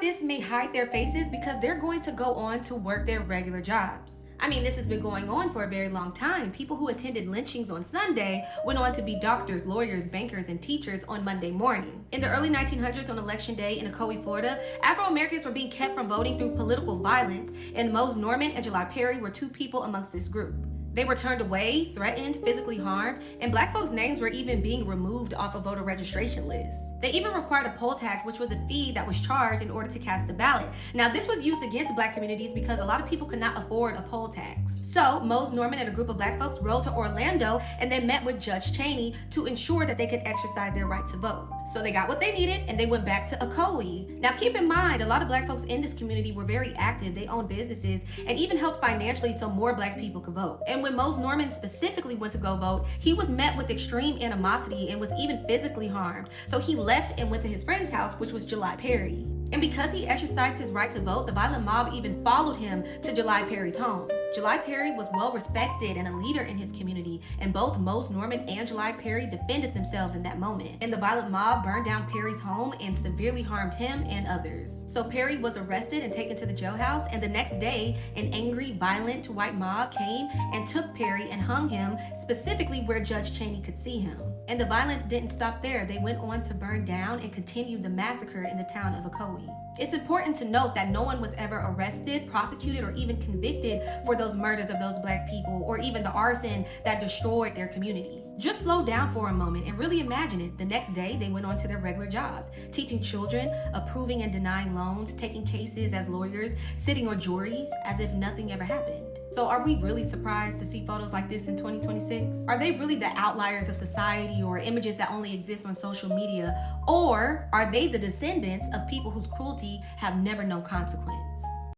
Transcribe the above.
this may hide their faces because they're going to go on to work their regular jobs. I mean, this has been going on for a very long time. People who attended lynchings on Sunday went on to be doctors, lawyers, bankers, and teachers on Monday morning. In the early 1900s, on Election Day in Ocoee, Florida, Afro-Americans were being kept from voting through political violence, and Mose Norman and July Perry were two people amongst this group. They were turned away, threatened, physically harmed, and black folks' names were even being removed off of voter registration lists. They even required a poll tax, which was a fee that was charged in order to cast a ballot. Now, this was used against black communities because a lot of people could not afford a poll tax. So, Mose Norman and a group of black folks rode to Orlando and they met with Judge Chaney to ensure that they could exercise their right to vote. So they got what they needed and they went back to Ocoee. Now, keep in mind, a lot of black folks in this community were very active. They owned businesses and even helped financially so more black people could vote. And when Mose Norman specifically went to go vote, he was met with extreme animosity and was even physically harmed. So he left and went to his friend's house, which was July Perry. And because he exercised his right to vote, the violent mob even followed him to July Perry's home. July Perry was well respected and a leader in his community, and both Mose Norman and July Perry defended themselves in that moment. And the violent mob burned down Perry's home and severely harmed him and others. So Perry was arrested and taken to the jailhouse, and the next day, an angry, violent white mob came and took Perry and hung him specifically where Judge Chaney could see him. And the violence didn't stop there. They went on to burn down and continue the massacre in the town of Ocoee. It's important to note that no one was ever arrested, prosecuted, or even convicted for those murders of those black people, or even the arson that destroyed their community. Just slow down for a moment and really imagine it. The next day, they went on to their regular jobs, teaching children, approving and denying loans, taking cases as lawyers, sitting on juries as if nothing ever happened. So are we really surprised to see photos like this in 2026? Are they really the outliers of society or images that only exist on social media? Or are they the descendants of people whose cruelty have never known consequence?